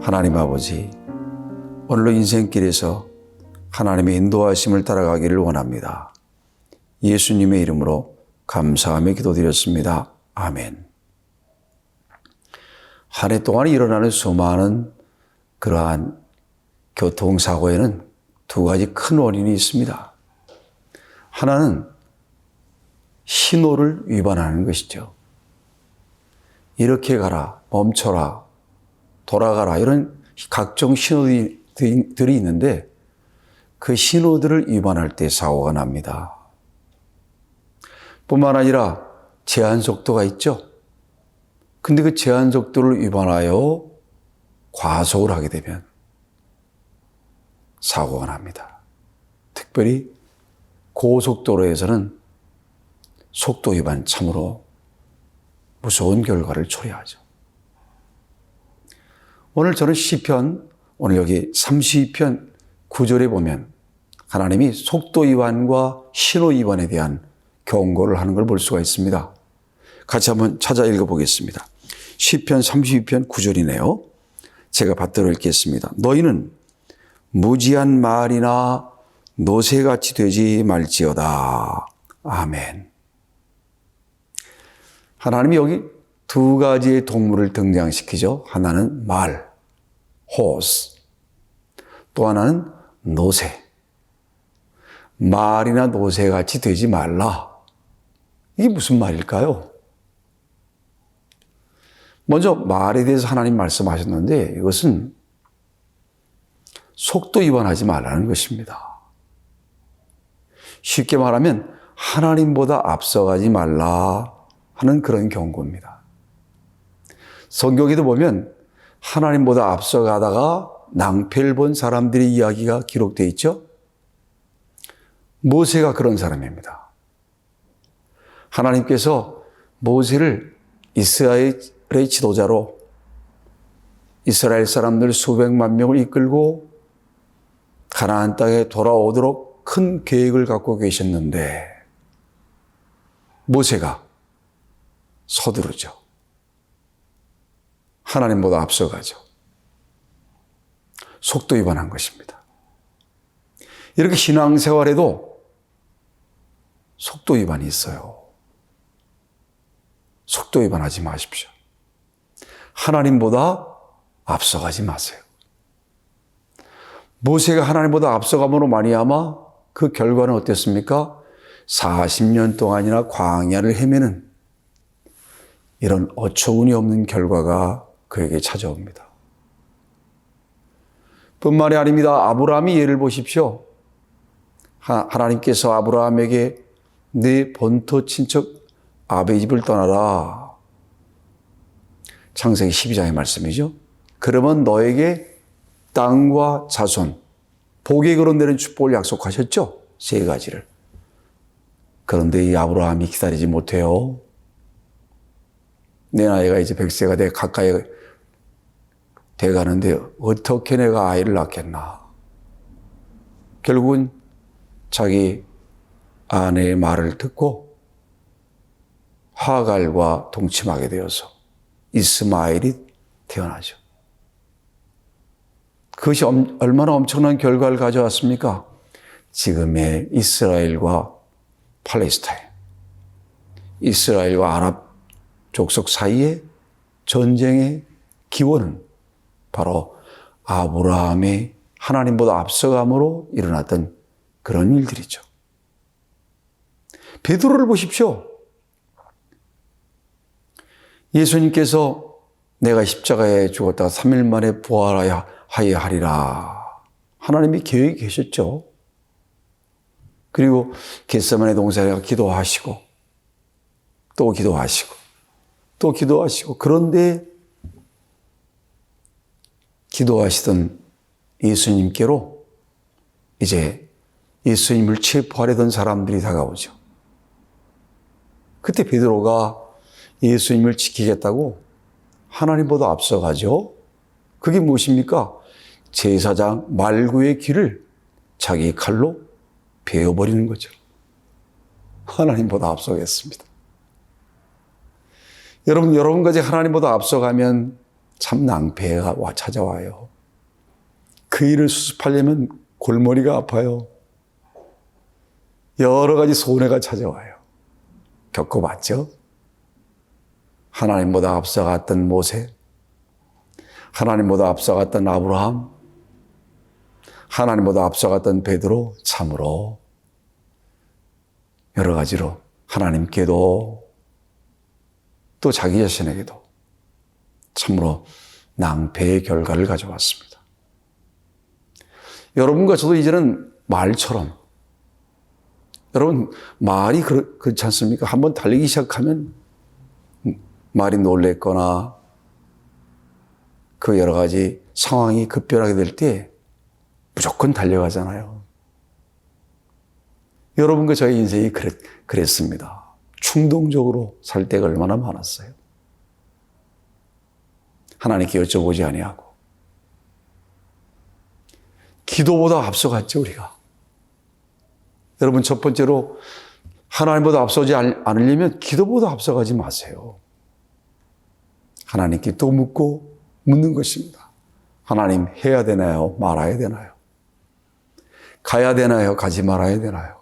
하나님 아버지, 오늘도 인생길에서 하나님의 인도하심을 따라가기를 원합니다. 예수님의 이름으로 감사하며 기도드렸습니다. 아멘. 한 해 동안 일어나는 수많은 그러한 교통사고에는 두 가지 큰 원인이 있습니다. 하나는 신호를 위반하는 것이죠. 이렇게 가라, 멈춰라, 돌아가라, 이런 각종 신호들이 있는데 그 신호들을 위반할 때 사고가 납니다. 뿐만 아니라 제한 속도가 있죠. 근데 그 제한 속도를 위반하여 과속을 하게 되면 사고가 납니다. 특별히 고속도로에서는 속도 위반 참으로 무서운 결과를 초래하죠. 오늘 저는 시편, 오늘 여기 32편 9절에 보면 하나님이 속도 위반과 신호 위반에 대한 경고를 하는 걸 볼 수가 있습니다. 같이 한번 찾아 읽어보겠습니다. 시편 32편 9절이네요. 제가 받들어 읽겠습니다. 너희는 무지한 말이나 노새같이 되지 말지어다. 아멘. 하나님이 여기 두 가지의 동물을 등장시키죠. 하나는 말, horse. 또 하나는 노새. 말이나 노새같이 되지 말라. 이게 무슨 말일까요? 먼저 말에 대해서 하나님 말씀하셨는데 이것은 속도 위반하지 말라는 것입니다. 쉽게 말하면 하나님보다 앞서가지 말라 하는 그런 경고입니다. 성경에도 보면 하나님보다 앞서가다가 낭패를 본 사람들의 이야기가 기록되어 있죠. 모세가 그런 사람입니다. 하나님께서 모세를 이스라엘의 지도자로 이스라엘 사람들 수백만 명을 이끌고 가나안 땅에 돌아오도록 큰 계획을 갖고 계셨는데 모세가 서두르죠. 하나님보다 앞서가죠. 속도 위반한 것입니다. 이렇게 신앙생활에도 속도 위반이 있어요. 속도 위반하지 마십시오. 하나님보다 앞서가지 마세요. 모세가 하나님보다 앞서감으로 말미암아 그 결과는 어땠습니까? 40년 동안이나 광야를 헤매는 이런 어처구니 없는 결과가 그에게 찾아옵니다. 뿐만이 아닙니다. 아브라함의 예를 보십시오. 하나님께서 아브라함에게 네 본토 친척 아베 집을 떠나라. 창세기 12장의 말씀이죠. 그러면 너에게 땅과 자손, 복의 거론되는 축복을 약속하셨죠. 세 가지를. 그런데 이 아브라함이 기다리지 못해요. 내 나이가 이제 100세가 돼 가까이 돼가는데 어떻게 내가 아이를 낳겠나. 결국은 자기 아내의 말을 듣고 하갈과 동침하게 되어서 이스마엘이 태어나죠. 그것이 얼마나 엄청난 결과를 가져왔습니까? 지금의 이스라엘과 팔레스타인, 이스라엘과 아랍 족속 사이의 전쟁의 기원은 바로 아브라함의 하나님보다 앞서감으로 일어났던 그런 일들이죠. 베드로를 보십시오. 예수님께서 내가 십자가에 죽었다가 3일 만에 부활하여 하리라. 하나님이 계획이 계셨죠. 그리고 겟세마네 동산에 기도하시고 또 기도하시고 또 기도하시고 그런데 기도하시던 예수님께로 이제 예수님을 체포하려던 사람들이 다가오죠. 그때 베드로가 예수님을 지키겠다고 하나님보다 앞서가죠. 그게 무엇입니까? 제사장 말구의 귀를 자기 칼로 베어버리는 거죠. 하나님보다 앞서겠습니다. 여러분, 여러분까지 하나님보다 앞서가면 참 낭패가 찾아와요. 그 일을 수습하려면 골머리가 아파요. 여러 가지 손해가 찾아와요. 겪어봤죠? 하나님보다 앞서갔던 모세, 하나님보다 앞서갔던 아브라함, 하나님보다 앞서갔던 베드로, 참으로 여러 가지로 하나님께도 또 자기 자신에게도 참으로 낭패의 결과를 가져왔습니다. 여러분과 저도 이제는 말처럼, 여러분 말이 그렇지 않습니까? 한번 달리기 시작하면 말이 놀랬거나 그 여러 가지 상황이 급변하게 될 때 무조건 달려가잖아요. 여러분과 저의 인생이 그랬습니다. 충동적으로 살 때가 얼마나 많았어요. 하나님께 여쭤보지 아니하고. 기도보다 앞서갔죠, 우리가. 여러분, 첫 번째로 하나님보다 앞서지 않으려면 기도보다 앞서가지 마세요. 하나님께 또 묻는 것입니다. 하나님, 해야 되나요? 말아야 되나요? 가야 되나요? 가지 말아야 되나요?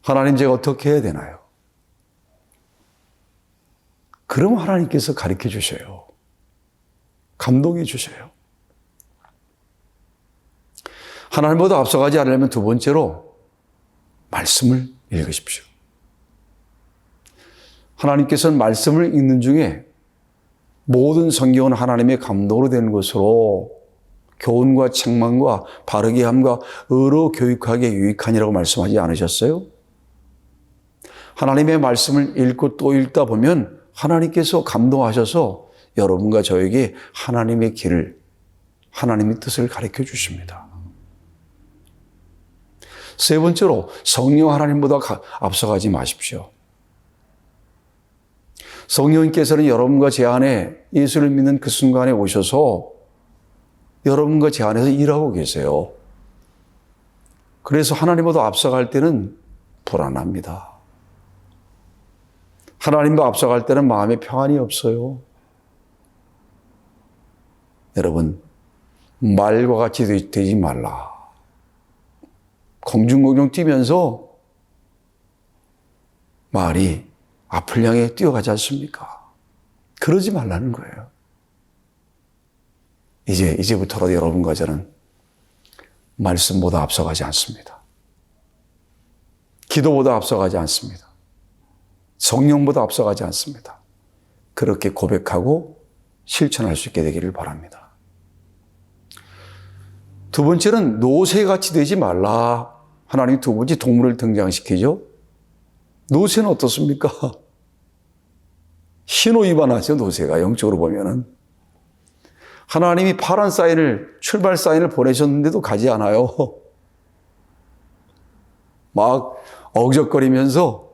하나님, 제가 어떻게 해야 되나요? 그럼 하나님께서 가르쳐 주셔요. 감동해 주셔요. 하나님보다 앞서가지 않으려면 두 번째로 말씀을 읽으십시오. 하나님께서는 말씀을 읽는 중에 모든 성경은 하나님의 감동으로 된 것으로 교훈과 책망과 바르게 함과 의로 교육하기에 유익하니라고 말씀하지 않으셨어요? 하나님의 말씀을 읽고 또 읽다 보면 하나님께서 감동하셔서 여러분과 저에게 하나님의 길을, 하나님의 뜻을 가르쳐 주십니다. 세 번째로 성령 하나님보다 앞서가지 마십시오. 성령님께서는 여러분과 제 안에 예수를 믿는 그 순간에 오셔서 여러분과 제 안에서 일하고 계세요. 그래서 하나님보다 앞서갈 때는 불안합니다. 하나님보다 앞서갈 때는 마음에 평안이 없어요. 여러분, 말과 같이 되지 말라. 공중공중 뛰면서 말이 앞을 향해 뛰어가지 않습니까? 그러지 말라는 거예요. 이제부터라도 여러분과 저는 말씀보다 앞서가지 않습니다. 기도보다 앞서가지 않습니다. 성령보다 앞서가지 않습니다. 그렇게 고백하고 실천할 수 있게 되기를 바랍니다. 두 번째는 노새같이 되지 말라. 하나님 두 번째 동물을 등장시키죠. 노새는 어떻습니까? 신호 위반하죠, 노새가. 영적으로 보면은. 하나님이 파란 출발 사인을 보내셨는데도 가지 않아요. 막 어그적거리면서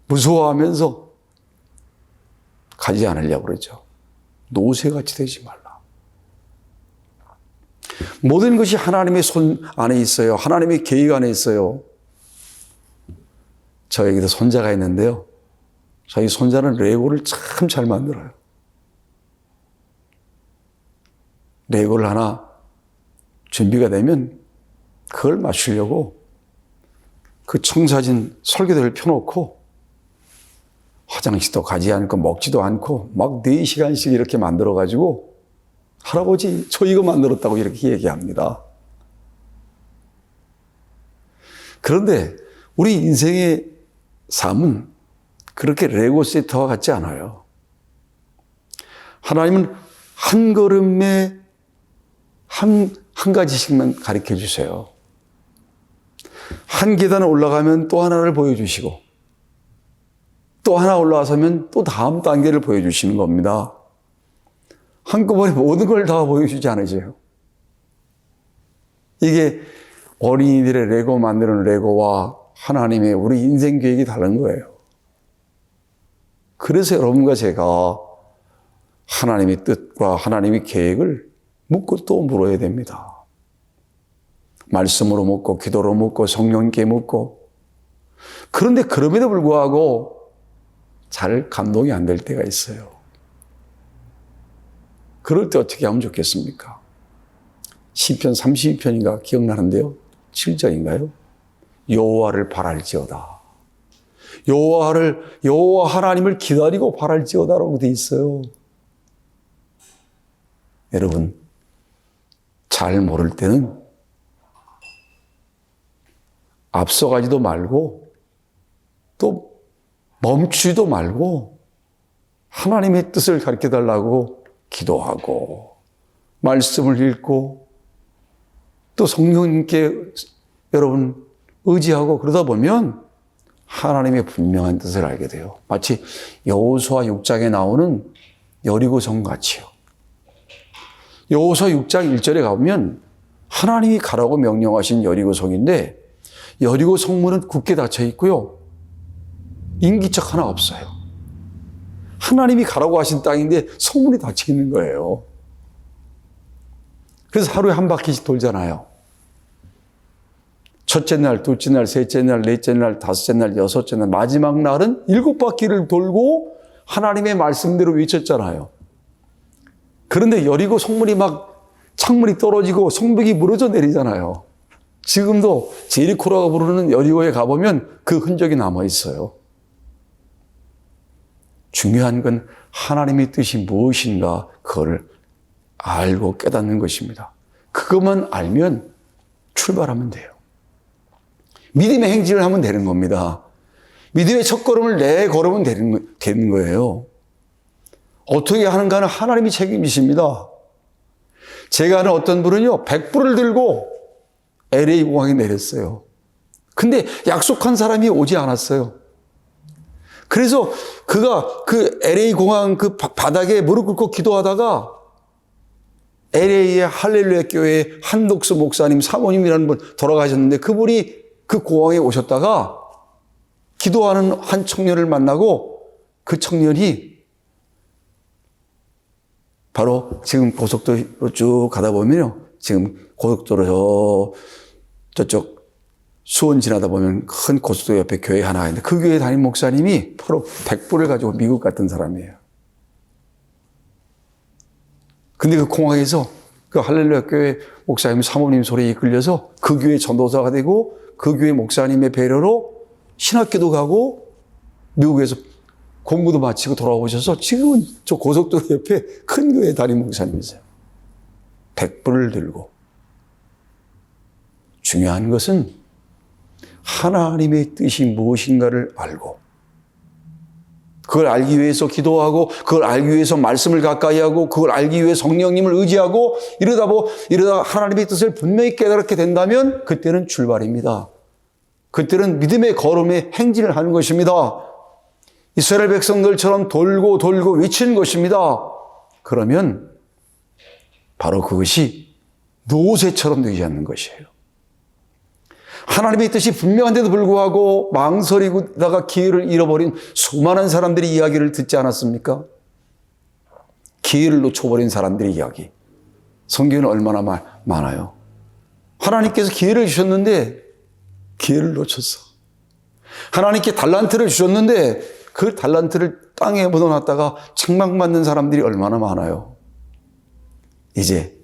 무서워하면서 가지 않으려고 그러죠. 노새같이 되지 말라. 모든 것이 하나님의 손 안에 있어요. 하나님의 계획 안에 있어요. 저에게도 손자가 있는데요. 저희 손자는 레고를 참 잘 만들어요. 레고를 하나 준비가 되면 그걸 맞추려고 그 청사진 설계도를 펴놓고 화장실도 가지 않고 먹지도 않고 막 4시간씩 이렇게 만들어가지고 할아버지, 저 이거 만들었다고 이렇게 얘기합니다. 그런데 우리 인생의 삶은 그렇게 레고 세트와 같지 않아요. 하나님은 한 걸음에 한 가지씩만 가르쳐 주세요. 한 계단을 올라가면 또 하나를 보여주시고 또 하나 올라서면 또 다음 단계를 보여주시는 겁니다. 한꺼번에 모든 걸 다 보여주지 않으세요. 이게 어린이들의 레고 만드는 레고와 하나님의 우리 인생 계획이 다른 거예요. 그래서 여러분과 제가 하나님의 뜻과 하나님의 계획을 묻고 또 물어야 됩니다. 말씀으로 묻고 기도로 묻고 성령께 묻고. 그런데 그럼에도 불구하고 잘 감동이 안 될 때가 있어요. 그럴 때 어떻게 하면 좋겠습니까? 시편 32편인가 기억나는데요. 7절인가요? 여호와를 바랄지어다. 여호와 하나님을 기다리고 바랄지어다라고 돼 있어요. 여러분, 잘 모를 때는 앞서가지도 말고 또 멈추지도 말고 하나님의 뜻을 가르쳐달라고 기도하고 말씀을 읽고 또 성령님께 여러분 의지하고 그러다 보면 하나님의 분명한 뜻을 알게 돼요. 마치 여호수아 6장에 나오는 여리고성 같이요. 여호수아 6장 1절에 가보면 하나님이 가라고 명령하신 여리고성인데 여리고 성문은 굳게 닫혀 있고요. 인기척 하나 없어요. 하나님이 가라고 하신 땅인데 성문이 닫혀 있는 거예요. 그래서 하루에 한 바퀴씩 돌잖아요. 첫째 날, 둘째 날, 셋째 날, 넷째 날, 다섯째 날, 여섯째 날, 마지막 날은 7바퀴를 돌고 하나님의 말씀대로 외쳤잖아요. 그런데 여리고 성문이 막 창문이 떨어지고 성벽이 무너져 내리잖아요. 지금도 제리코라고 부르는 여리고에 가보면 그 흔적이 남아 있어요. 중요한 건 하나님의 뜻이 무엇인가 그걸 알고 깨닫는 것입니다. 그것만 알면 출발하면 돼요. 믿음의 행진을 하면 되는 겁니다. 믿음의 첫걸음을 내걸으면 되는 거예요. 어떻게 하는가는 하나님이 책임지십니다. 제가 아는 어떤 분은요, 100불을 들고 LA 공항에 내렸어요. 근데 약속한 사람이 오지 않았어요. 그래서 그가 그 LA 공항 그 바닥에 무릎 꿇고 기도하다가 LA의 할렐루야 교회 한독수 목사님 사모님이라는 분 돌아가셨는데 그분이 그 공항에 오셨다가 기도하는 한 청년을 만나고 그 청년이 바로 지금 고속도로 쭉 가다 보면요. 지금 고속도로 저쪽 수원 지나다 보면 큰 고속도로 옆에 교회 하나가 있는데 그 교회 담임 목사님이 바로 100불을 가지고 미국 갔던 사람이에요. 근데 그 공항에서 그 할렐루야 교회 목사님 사모님 소리에 이끌려서 그 교회 전도사가 되고 그 교회 목사님의 배려로 신학교도 가고 미국에서 공부도 마치고 돌아오셔서 지금은 저 고속도로 옆에 큰 교회 담임 목사님이세요. 100불을 들고. 중요한 것은 하나님의 뜻이 무엇인가를 알고 그걸 알기 위해서 기도하고 그걸 알기 위해서 말씀을 가까이 하고 그걸 알기 위해 성령님을 의지하고 이러다 하나님의 뜻을 분명히 깨닫게 된다면 그때는 출발입니다. 그때는 믿음의 걸음에 행진을 하는 것입니다. 이스라엘 백성들처럼 돌고 외치는 것입니다. 그러면 바로 그것이 노새처럼 되지 않는 것이에요. 하나님의 뜻이 분명한데도 불구하고 망설이다가 기회를 잃어버린 수많은 사람들이 이야기를 듣지 않았습니까? 기회를 놓쳐버린 사람들의 이야기. 성경에는 얼마나 많아요. 하나님께서 기회를 주셨는데 기회를 놓쳤어. 하나님께 달란트를 주셨는데 그 달란트를 땅에 묻어놨다가 책망받는 사람들이 얼마나 많아요. 이제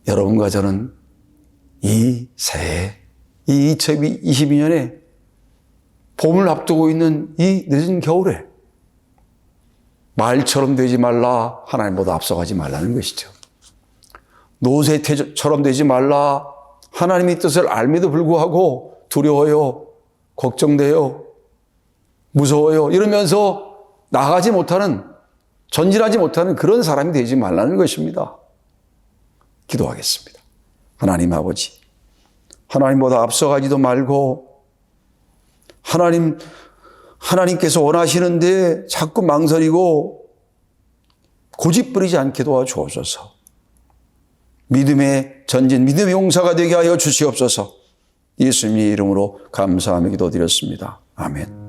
여러분과 저는 이 새해, 이 2022년에 봄을 앞두고 있는 이 늦은 겨울에 말처럼 되지 말라, 하나님보다 앞서가지 말라는 것이죠. 노새처럼 되지 말라, 하나님의 뜻을 알면도 불구하고 두려워요, 걱정돼요, 무서워요 이러면서 나가지 못하는, 전진하지 못하는 그런 사람이 되지 말라는 것입니다. 기도하겠습니다. 하나님 아버지, 하나님보다 앞서가지도 말고 하나님께서 원하시는데 자꾸 망설이고 고집부리지 않게 도와주옵소서. 믿음의 전진, 믿음의 용사가 되게 하여 주시옵소서. 예수님의 이름으로 감사하며 기도드렸습니다. 아멘.